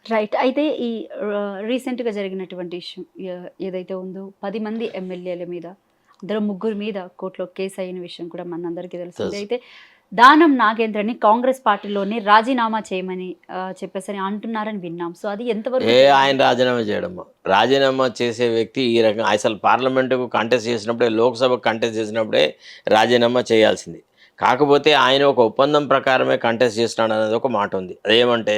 Right. అయితే ఈ రీసెంట్‌గా జరిగినటువంటి ఇష్యూ ఏదైతే ఉందో 10 మంది ఎమ్మెల్యేల మీద, అందులో ముగ్గురు మీద కోర్టులో కేసు అయిన విషయం కూడా మనందరికీ తెలిసిందే. తెలుసు. అయితే దానం నాగేంద్రని కాంగ్రెస్ పార్టీలోనే రాజీనామా చేయమని చెప్పేసని అంటున్నారని విన్నాం. సో, అది ఎంతవరకు ఆయన జరిగింది? రాజీనామా చేయడము. రాజీనామా చేసే వ్యక్తి ఈ రకంగా అసలు పార్లమెంటుకు కంటెస్ట్ చేసినప్పుడే, లోక్‌సభకు కంటెస్ట్ చేసినప్పుడే రాజీనామా చేయాల్సింది. కాకపోతే ఆయన ఒక ఒప్పందం ప్రకారమే కంటెస్ట్ చేస్తున్నాడనేది ఒక మాట ఉంది. అదేమంటే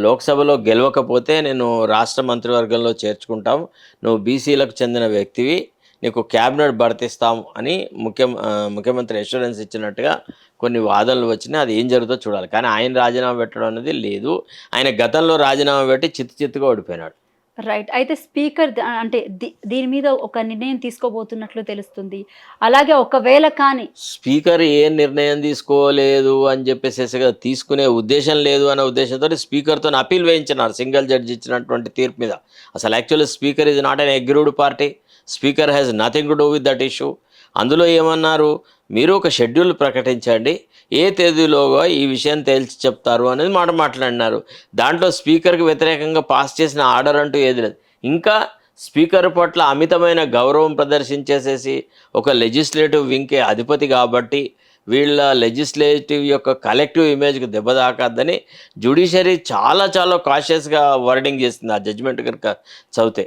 లోక్‌సభలో గెలవకపోతే నేను రాష్ట్ర మంత్రివర్గంలో చేర్చుకుంటాం. నువ్వు బీసీలకు చెందిన వ్యక్తివి. నీకు క్యాబినెట్ బర్తిస్తాం అని ముఖ్యమంత్రి అష్యూరెన్స్ ఇచ్చినట్టుగా కొన్ని వాదనలు వచ్చినాయి. అది ఏం జరుగుతుందో చూడాలి. కానీ ఆయన రాజీనామా పెట్టడం అనేది లేదు. ఆయన గతంలో రాజీనామా పెట్టి చిత్తుగా ఓడిపోయినాడు. రైట్. అయితే స్పీకర్ అంటే దీని మీద ఒక నిర్ణయం తీసుకోబోతున్నట్లు తెలుస్తుంది. అలాగే ఒకవేళ కానీ స్పీకర్ ఏ నిర్ణయం తీసుకోలేదు అని చెప్పేసేసి కదా, తీసుకునే ఉద్దేశం లేదు అనే ఉద్దేశంతో స్పీకర్తో అప్పీల్ వేయించినారు సింగిల్ జడ్జి ఇచ్చినటువంటి తీర్పు మీద. అసలు actually speaker is not an aggrieved party. Speaker has nothing to do with that issue. అందులో ఏమన్నారు, మీరు ఒక షెడ్యూల్ ప్రకటించండి, ఏ తేదీలోగా ఈ విషయం తేల్చి చెప్తారు అనేది మాట్లాడినారు. దాంట్లో స్పీకర్కి వ్యతిరేకంగా పాస్ చేసిన ఆర్డర్ అంటూ ఏది లేదు. ఇంకా స్పీకర్ పట్ల అమితమైన గౌరవం ప్రదర్శించేసేసి ఒక లెజిస్లేటివ్ వింగ్కే అధిపతి కాబట్టి వీళ్ళ లెజిస్లేటివ్ యొక్క కలెక్టివ్ ఇమేజ్కి దెబ్బ తాకద్దని జ్యుడిషియరీ చాలా చాలా కాషియస్గా వర్డింగ్ చేస్తుంది. ఆ జడ్జిమెంట్ కనుక చదివితే,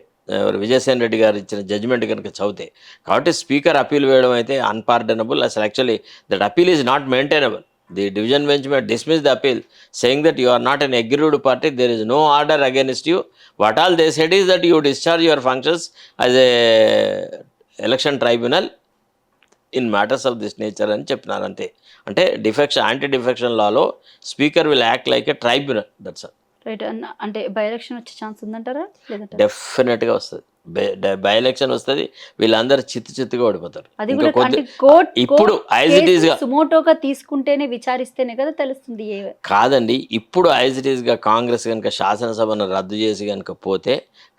విజయసేన్ రెడ్డి గారు ఇచ్చిన జడ్జిమెంట్ కనుక చదివితే. కాబట్టి స్పీకర్ అప్పీల్ వేయడం అయితే అన్పార్డనబుల్. అసలు actually that appeal is not maintainable. The division bench may dismiss the appeal, saying that you are not an aggrieved party, there is no order against you. What all they said is that you discharge your functions as a election tribunal in matters of this nature అని చెప్పినారు అంతే. అంటే anti defection Lalo speaker will act like a tribunal. That's all. Right. అంటే by election వచ్చే chance ఉందంటారా? లేదంటారా? డెఫినెట్గా వస్తుంది. బై ఎలక్షన్ వస్తుంది. వీళ్ళందరూ చిత్తుగా ఓడిపోతారు. అది ఇంకా కూడా కొద్ది అంటే కోర్ట్ ఇప్పుడు యాజ్ ఇట్ ఈస్గా సుమోటోగా తీసుకుంటేనే విచారిస్తేనే కదా తెలుస్తుంది. కాదండి, ఇప్పుడు యాజ్ ఇట్ ఈస్గా కాంగ్రెస్ కనుక శాసనసభను రద్దు చేసి కనుక పోతే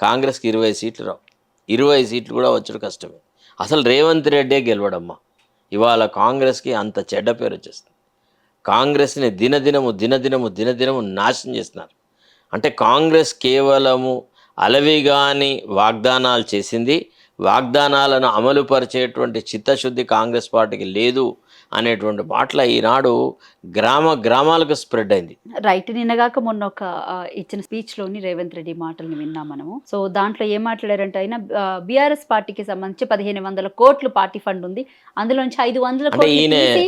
కాంగ్రెస్కి 20 సీట్లు రావు. 20 సీట్లు కూడా వచ్చుడు కష్టమే. అసలు రేవంత్ రెడ్డే గెలవడమ్మా. ఇవాళ కాంగ్రెస్కి అంత చెడ్డ పేరు వచ్చేస్తుంది. కాంగ్రెస్ని దినదినము నాశనం చేస్తున్నారు. అంటే కాంగ్రెస్ కేవలము అలవిగాని వాగ్దానాలు చేసింది. వాగ్దానాలను అమలుపరిచేటువంటి చిత్తశుద్ధి కాంగ్రెస్ పార్టీకి లేదు అనేటువంటి మాటల ఈనాడు గ్రామాలకు స్ప్రెడ్ అయింది. రైట్. నిన్నగాక మొన్న ఒక ఇచ్చిన స్పీచ్లోని రేవంత్ రెడ్డి మాటల్ని విన్నాం మనము. సో దాంట్లో ఏం మాట్లాడారంటే ఆయన బీఆర్ఎస్ పార్టీకి సంబంధించి 1500 కోట్లు పార్టీ ఫండ్ ఉంది, అందులోంచి 500 కోట్లు తీసి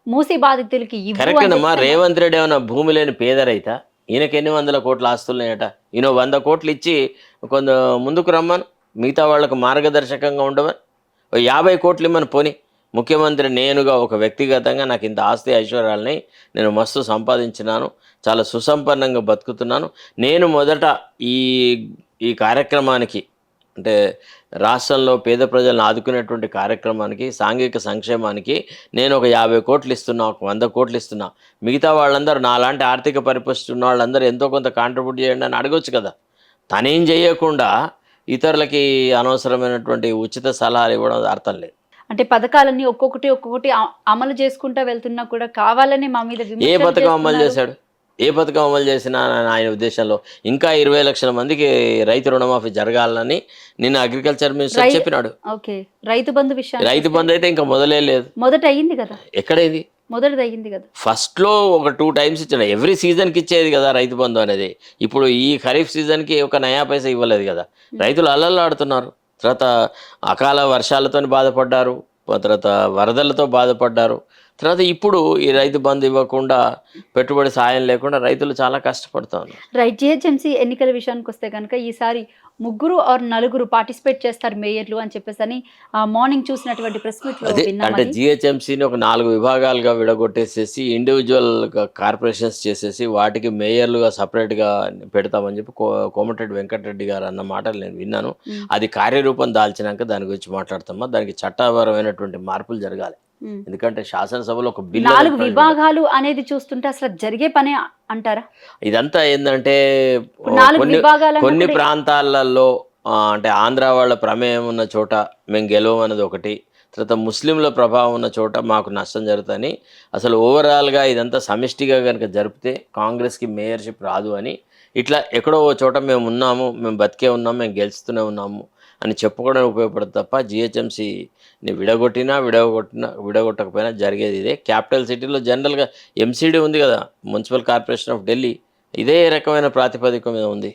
మూసీ బాధితులకి కరెక్టేనమ్మా. రేవంత్ రెడ్డి ఏమన్నా భూమి లేని పేద రైతా? ఈయనకి ఎన్ని వందల కోట్ల ఆస్తున్నాయట. ఈయన 100 కోట్లు ఇచ్చి కొంత ముందుకు రమ్మను, మిగతా వాళ్ళకు మార్గదర్శకంగా ఉండమని. 50 కోట్లు ఇమ్మని పోని. ముఖ్యమంత్రి నేనుగా ఒక వ్యక్తిగతంగా నాకు ఇంత ఆస్తి ఐశ్వర్యాలని నేను మస్తు సంపాదించినాను, చాలా సుసంపన్నంగా బతుకుతున్నాను. నేను మొదట ఈ కార్యక్రమానికి, అంటే రాష్ట్రంలో పేద ప్రజలను ఆదుకునేటువంటి కార్యక్రమానికి, సాంఘిక సంక్షేమానికి నేను ఒక 50 కోట్లు ఇస్తున్నా, ఒక 100 కోట్లు ఇస్తున్నా. మిగతా వాళ్ళందరూ నాలాంటి ఆర్థిక పరిపుష్టి ఉన్న వాళ్ళందరూ ఎంతో కొంత కాంట్రిబ్యూట్ చేయండి అని అడగొచ్చు కదా. తనేం చేయకుండా ఇతరులకి అనవసరమైనటువంటి ఉచిత సలహాలు ఇవ్వడం అర్థం లేదు. అంటే పథకాలన్నీ ఒక్కొక్కటి అమలు చేసుకుంటా వెళ్తున్నా కూడా కావాలని మా మీద ఏ పథకం అమలు చేశాడు? ఏ పథకం అమలు చేసినా ఆయన ఉద్దేశంలో ఇంకా 20 లక్షల మందికి రైతు రుణమాఫీ జరగాలని నిన్న అగ్రికల్చర్ మినిస్టర్ చెప్పినాడు. ఓకే. రైతు బంధు విషయం, రైతు బంధు అయితే ఇంకా మొదలే లేదు. మొదట అయ్యింది కదా. ఎక్కడేది? మొదటిది అయ్యింది కదా. ఫస్ట్లో ఒక 2 టైమ్స్ ఇచ్చాడు. ఎవ్రీ సీజన్కి ఇచ్చేది కదా రైతు బంధు అనేది. ఇప్పుడు ఈ ఖరీఫ్ సీజన్కి ఒక నయా పైసా ఇవ్వలేదు కదా. రైతులు అల్లల్లాడుతున్నారు. తర్వాత అకాల వర్షాలతో బాధపడ్డారు, తర్వాత వరదలతో బాధపడ్డారు. తర్వాత ఇప్పుడు ఈ రైతు బంధు ఇవ్వకుండా, పెట్టుబడి సాయం లేకుండా రైతులు చాలా కష్టపడుతూ ఉన్నారు. రైట్. జిహెచ్ఎంసీ ఎన్నికల విషయానికి వస్తే కనుక ఈసారి 3 ఆర్ 4 పార్టిసిపేట్ చేస్తారు మేయర్లు అని చెప్పేసి అని మార్నింగ్ చూసినటువంటి ప్రెస్ మీట్లో విన్నాం. అంటే జిహెచ్ఎంసీని ఒక 4 విభాగాలుగా విడగొట్టేసేసి ఇండివిజువల్ కార్పొరేషన్స్ చేసేసి వాటికి మేయర్లుగా సపరేట్గా పెడతామని చెప్పి కోమటిరెడ్డి వెంకటరెడ్డి గారు అన్న మాటలు నేను విన్నాను. అది కార్యరూపం దాల్చినాక దాని గురించి మాట్లాడతామా. దానికి చట్టపరమైనటువంటి మార్పులు జరగాలి. ఎందుకంటే శాసనసభలో ఒక బిల్లు 4 విభాగాలు అనేది చూస్తుంటే అసలు జరిగే పనే అంటారా? ఇదంతా ఏంటంటే కొన్ని కూడా ప్రాంతాలలో అంటే ఆంధ్ర వాళ్ళ ప్రమేయం ఉన్న చోట మేము గెలవమన్నది ఒకటి, తర్వాత ముస్లింల ప్రభావం ఉన్న చోట మాకు నష్టం జరుగుతుందని, అసలు ఓవరాల్గా ఇదంతా సమిష్టిగా కనుక జరిపితే కాంగ్రెస్కి మేయర్షిప్ రాదు అని ఇట్లా ఎక్కడో ఓ చోట మేము ఉన్నాము, మేము బతికే ఉన్నాము, మేము గెలుస్తూనే ఉన్నాము అని చెప్పుకోవడానికి ఉపయోగపడుతుంది తప్ప జిహెచ్ఎంసీని విడగొట్టకపోయినా జరిగేది ఇదే. క్యాపిటల్ సిటీలో జనరల్గా ఎంసీడీ ఉంది కదా, మున్సిపల్ కార్పొరేషన్ ఆఫ్ ఢిల్లీ, ఇదే రకమైన ప్రాతిపదిక మీద ఉంది.